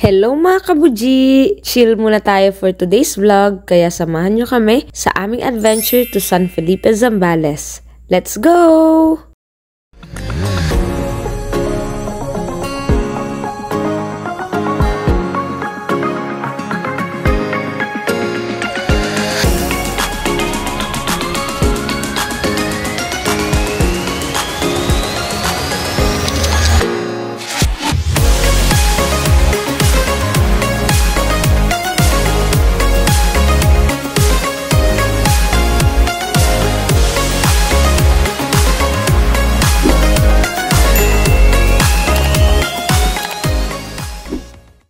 Hello mga kabuji! Chill muna tayo for today's vlog, kaya samahan nyo kami sa aming adventure to San Felipe, Zambales. Let's go!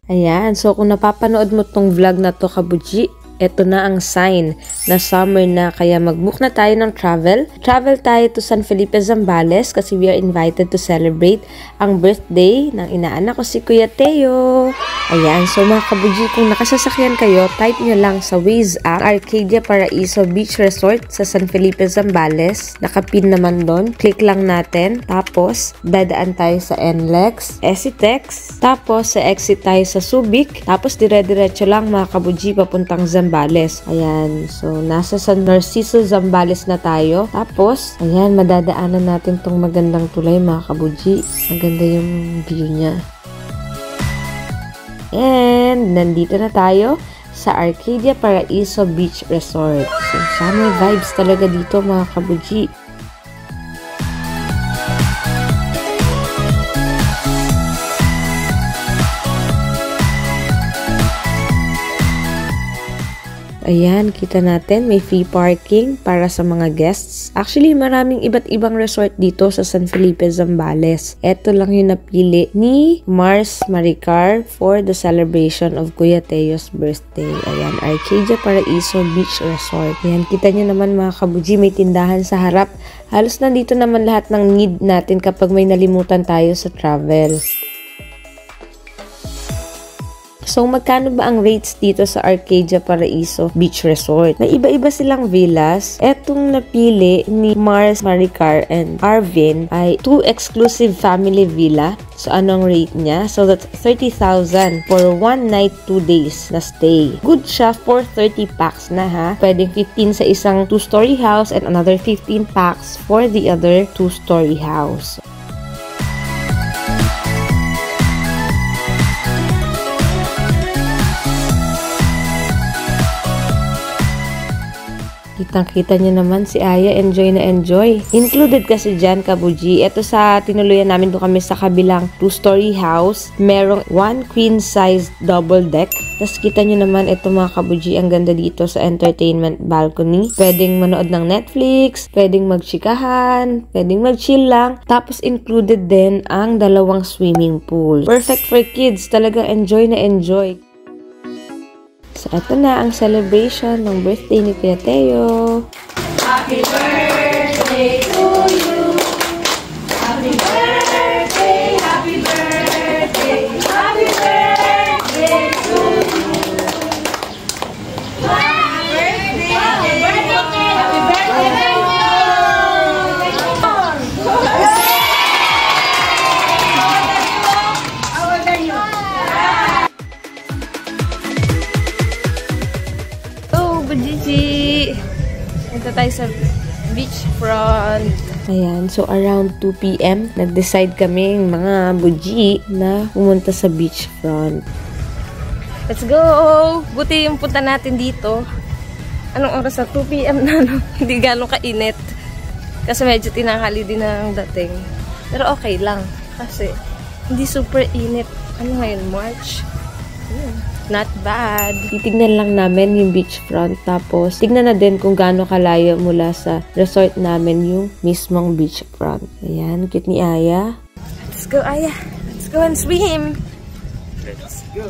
Ayan, so kung napapanood mo tong vlog na to kabuji, eto na ang sign na summer na, kaya mag-book na tayo ng travel. Travel tayo to San Felipe, Zambales kasi we are invited to celebrate ang birthday ng inaanak ko si Kuya Teo. Ayan, so mga kabuji, kung nakasasakyan kayo, type nyo lang sa Waze app, Arcadia Paraiso Beach Resort sa San Felipe, Zambales. Nakapin naman doon. Click lang natin. Tapos, dadaan tayo sa NLEX, Esitex. Tapos, sa exit tayo sa Subic. Tapos, dire-diretso lang mga kabuji papuntang Zambales. Ayan, so nasa San Narciso, Zambales na tayo. Tapos, ayan, madadaanan natin tong magandang tulay mga kabuji. Maganda yung view niya. And, nandito na tayo sa Arcadia Paraiso Beach Resort. So, summer vibes talaga dito mga kabuji. Ayan, kita natin may free parking para sa mga guests. Actually, maraming iba't ibang resort dito sa San Felipe, Zambales. Ito lang yung napili ni Mars Maricar for the celebration of Kuya Teo's birthday. Ayan, Arcadia Paraiso Beach Resort. Ayan, kita nyo naman mga kabuji, may tindahan sa harap. Halos nandito naman lahat ng need natin kapag may nalimutan tayo sa travel. So, magkano ba ang rates dito sa Arcadia Paraiso Beach Resort? May iba-iba silang villas. Etong napili ni Mars Maricar and Arvin ay 2 exclusive family villa. So, anong rate niya? So, that's 30,000 for 1 night, 2 days na stay. Good siya for 30 packs na ha. Pwedeng 15 sa isang 2-story house and another 15 packs for the other 2-story house. Kitang-kita nyo naman si Aya, enjoy na enjoy. Included kasi dyan, kabuji. Ito sa tinuluyan namin, doon kami sa kabilang 2-story house. Merong 1 queen-size double deck. Tapos kita nyo naman, ito mga kabuji, ang ganda dito sa entertainment balcony. Pwedeng manood ng Netflix, pwedeng magchikahan, pwedeng mag-chill lang. Tapos included din ang 2 swimming pool. Perfect for kids. Talaga enjoy na enjoy. So, ito na ang celebration ng birthday ni Kuya Teo. Happy birthday to you. Happy birthday, happy birthday, happy birthday to you. Happy birthday, happy birthday, happy birthday. Gigi! Ito tayo sa beachfront. Ayan, so around 2 PM, nag-decide kami mga buji na pumunta sa beachfront. Let's go! Buti yung punta natin dito. Anong oras na? 2 PM na, no? Hindi gano'ng kainit. Kasi medyo tinanghali din na ang dating. Pero okay lang. Kasi hindi super init. Ano ngayon? March? Not bad. Titignan lang namin yung beachfront. Tapos, tignan na din kung gaano kalayo mula sa resort namin yung mismong beachfront. Ayan, cute ni Aya. Let's go, Aya. Let's go and swim. Let's go.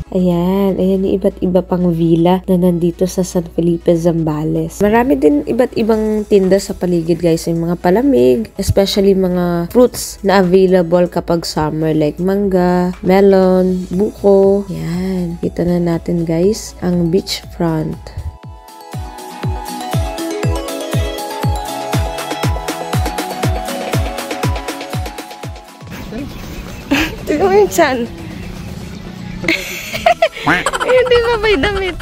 Ayan, ayan yung iba't iba pang villa na nandito sa San Felipe, Zambales. Marami din iba't ibang tinda sa paligid guys, yung mga palamig, especially mga fruits na available kapag summer like mangga, melon, buko. Ayan, kita na natin guys ang beachfront. Tignan mo yung chan. Ayun, di ba may damit?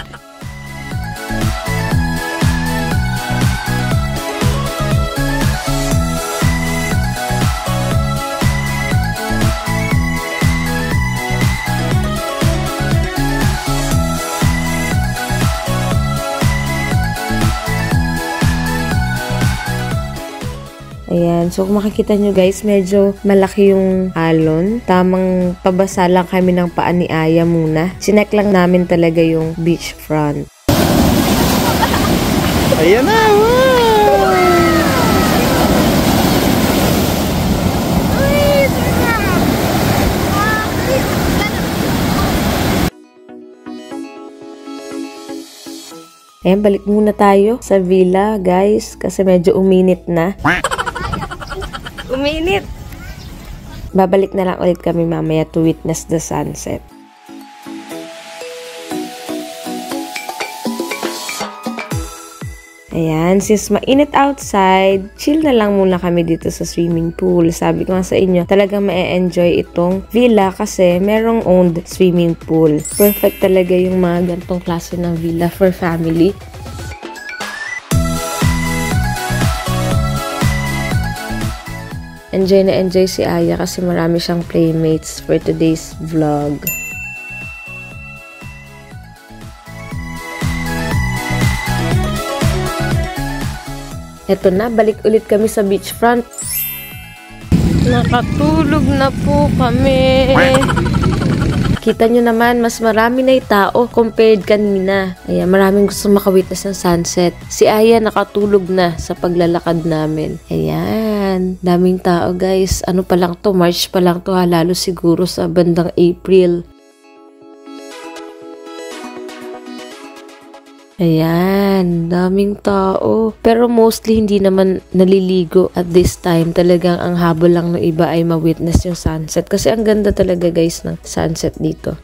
Ayan. So, kung makikita nyo guys, medyo malaki yung alon. Tamang pabasa lang kami ng paa ni Aya muna. Sinek lang namin talaga yung beach front. Ayan na! Wow! Ayan, balik muna tayo sa villa guys. Kasi medyo uminit na. Uminit! Babalik na lang ulit kami mamaya to witness the sunset. Ayan, since mainit outside, chill na lang muna kami dito sa swimming pool. Sabi ko nga sa inyo, talagang ma-enjoy itong villa kasi merong owned swimming pool. Perfect talaga yung mga gantong klase ng villa for family. Enjoy na enjoy si Aya kasi marami siyang playmates for today's vlog. Eto na, balik ulit kami sa beachfront. Nakatulog na po kami. Kita nyo naman, mas marami na yung tao compared kanina. Ayan, maraming gusto makawitness ng sunset. Si Aya nakatulog na sa paglalakad namin. Ayan, daming tao guys. Ano pa lang to, March pa lang to ha, lalo siguro sa bandang April. Ayan, daming tao. Pero mostly hindi naman naliligo at this time. Talagang ang habol lang ng iba ay ma-witness yung sunset. Kasi ang ganda talaga guys ng sunset dito.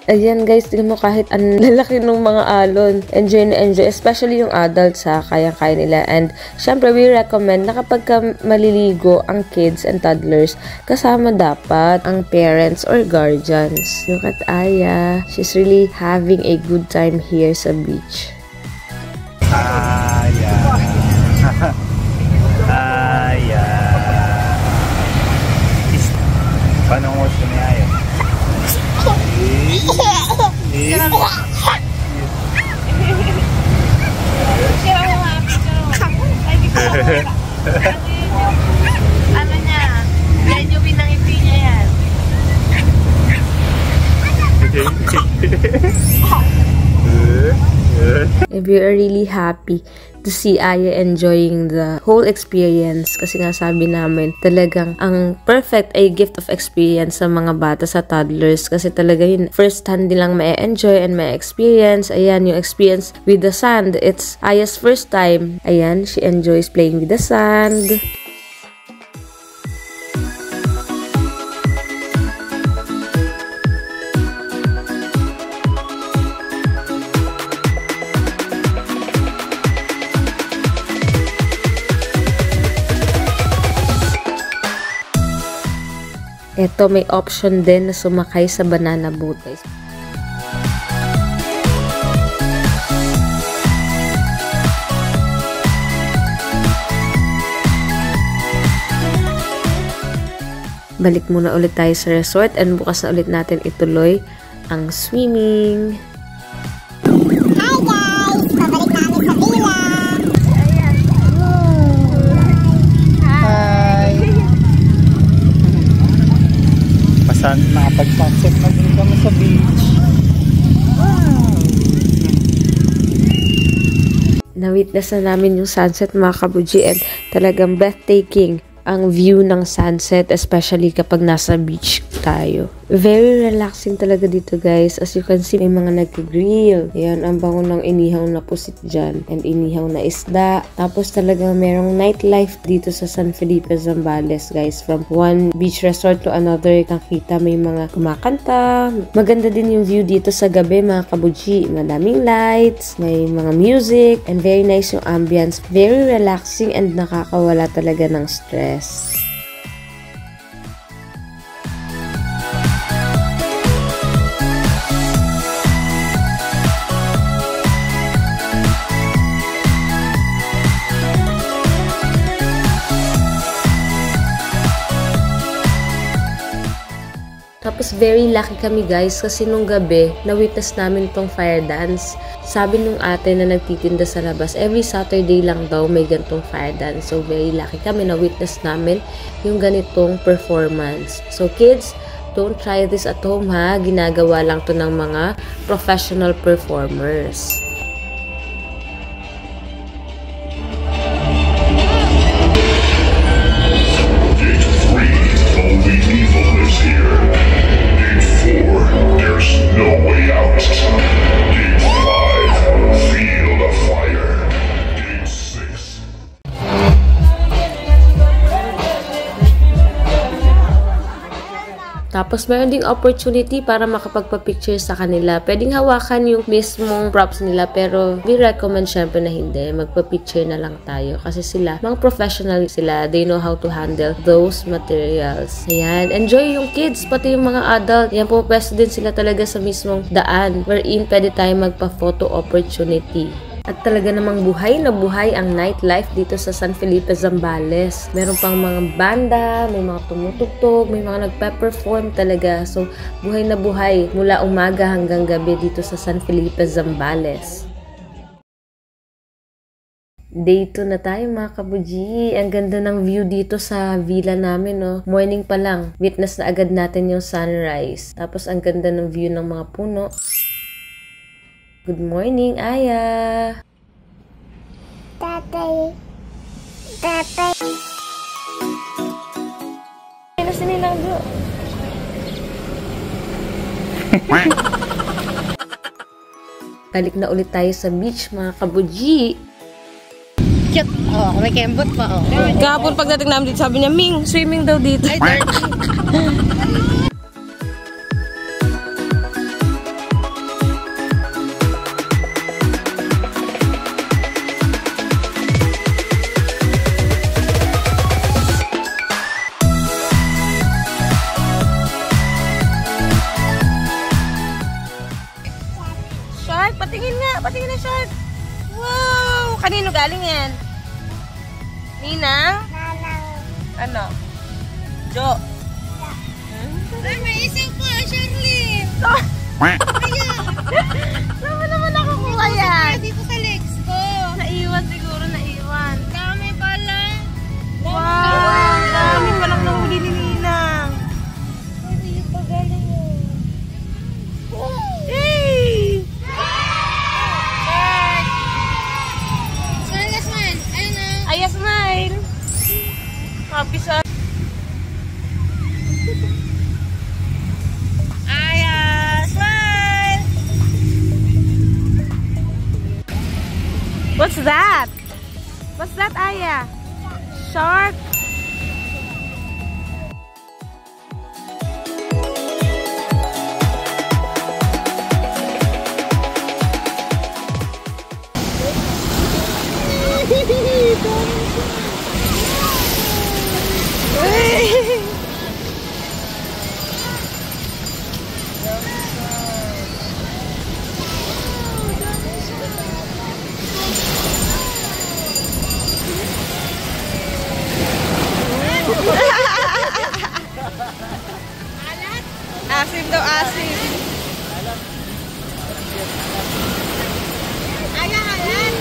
Ayan guys, tingnan mo kahit ang lalaki ng mga alon. Enjoy na enjoy. Especially yung adults ha, kaya-kaya nila. And syempre, we recommend na kapag maliligo ang kids and toddlers, kasama dapat ang parents or guardians. Look at Aya. She's really having a good time here sa beach. Aya. Aya. Paano mo siya ni Aya? Ano niya? Yan yung pinangiti niya yan. And we are really happy to see Aya enjoying the whole experience kasi nga sabi namin talagang ang perfect ay gift of experience sa mga bata, sa toddlers kasi talaga yun first hand nilang ma-enjoy and ma-experience. Ayan yung experience with the sand, it's Aya's first time. Ayan, she enjoys playing with the sand. Ito, may option din na sumakay sa banana boat, guys. Balik muna ulit tayo sa resort and bukas na ulit natin ituloy ang swimming. Hi guys! Pabalik namin sa villa! Nakapag-sunset na din kami sa beach. Wow. Na-witness na namin yung sunset mga kabuji and talagang breathtaking. ang view ng sunset, especially kapag nasa beach tayo. Very relaxing talaga dito guys. As you can see, may mga nag-grill. Ayan, ang bango ng inihaw na pusit dyan. And inihaw na isda. Tapos talaga merong nightlife dito sa San Felipe, Zambales guys. From one beach resort to another, nakita may mga kumakanta. Maganda din yung view dito sa gabi mga kabuji. Madaming lights, may mga music, and very nice yung ambience. Very relaxing and nakakawala talaga ng stress. Tapos very lucky kami guys kasi nung gabi na-witness namin tong fire dance. Sabi nung ate na nagtitinda sa labas, every Saturday lang daw may gantong fire dance. So very lucky kami na-witness namin yung ganitong performance. So kids, don't try this at home ha. Ginagawa lang to ng mga professional performers. There's no way out. Gate 5, Field of Fire. Gate 6. Tapos meron ding opportunity para makapagpa-picture sa kanila. Pwedeng hawakan yung mismong props nila pero we recommend syempre na hindi. Magpa-picture na lang tayo kasi sila, mga professional sila. They know how to handle those materials. Ayan. Enjoy yung kids, pati yung mga adult. Yan po, pwesto din sila talaga sa mismong daan wherein pwede tayo magpa-photo opportunity. At talaga namang buhay na buhay ang nightlife dito sa San Felipe, Zambales. Meron pang mga banda, may mga tumutugtog, may mga nagpe-perform talaga. So, buhay na buhay mula umaga hanggang gabi dito sa San Felipe, Zambales. Day 2 na tayo mga kabuji. Ang ganda ng view dito sa villa namin, no? Morning pa lang, witness na agad natin yung sunrise. Tapos ang ganda ng view ng mga puno. Good morning, Aya! Tatay. Tatay. Ano si Ninang Jo? Balik na ulit tayo sa beach, mga kabuji. Cute. Oh, may kembot pa, oh. Kahapon pagdating namin dito, sabi niya, Ming, swimming daw dito. Ay, dirty. Shark, patingin nga. Patingin na, Shark. Wow! Kanino galing yan? Nina? Nanang. Ano? Jo. Ay, may isang pa, Sharlene. Saan naman nakukuha yan? Dito sa legs ko. Naiwan siguro, naiwan. Dami pala. Wow! Dami palang nahuli ni Ninang. Ay, pa galing yun. Hey! Smile, smile. Ayun na. Ay, smile. Happy sa... Aya, smile. What's that? What's that, Aya? Shark. Asim daw, asim. Ayaw, ayan.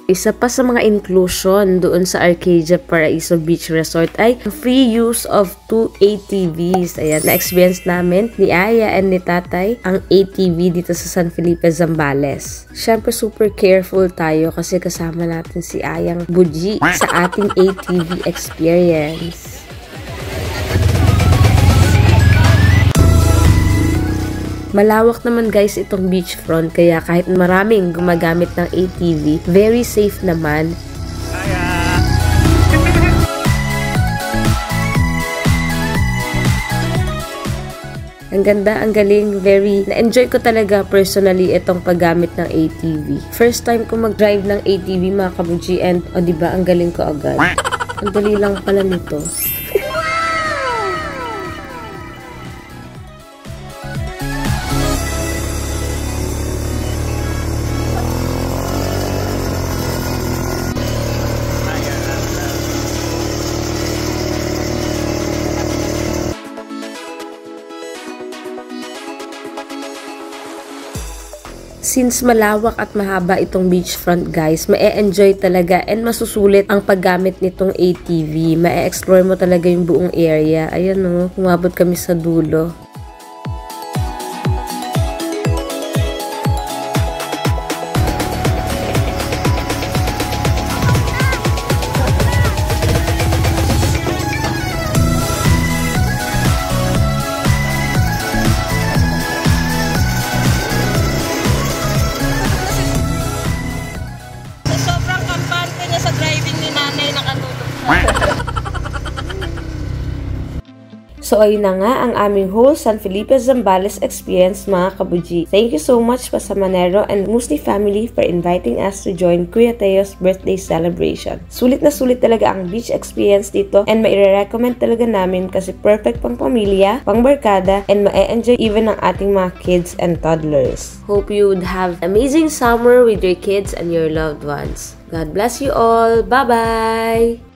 Isa pa sa mga inclusion doon sa Arcadia Paraiso Beach Resort ay free use of 2 ATVs. Ayan, na-experience namin ni Aya and ni Tatay ang ATV dito sa San Felipe, Zambales. Siyempre, super careful tayo kasi kasama natin si Ayang Buji sa ating ATV experience. Malawak naman guys itong beachfront kaya kahit maraming gumagamit ng ATV, very safe naman. Ang ganda, ang galing, very na-enjoy ko talaga personally itong paggamit ng ATV. First time ko mag-drive ng ATV mga kabuji and diba ang galing ko agad. Ang dali lang pala nito. Since malawak at mahaba itong beachfront guys, ma-e-enjoy talaga and masusulit ang paggamit nitong ATV. Ma-e-explore mo talaga yung buong area. Ayan o, umabot kami sa dulo. So ayun na nga ang aming whole San Felipe Zambales experience mga kabuji. Thank you so much pa sa Manero and Musni family for inviting us to join Kuya Teo's birthday celebration. Sulit na sulit talaga ang beach experience dito and maire-recommend talaga namin kasi perfect pang pamilya, pang barkada, and ma-enjoy even ang ating mga kids and toddlers. Hope you would have amazing summer with your kids and your loved ones. God bless you all. Bye-bye!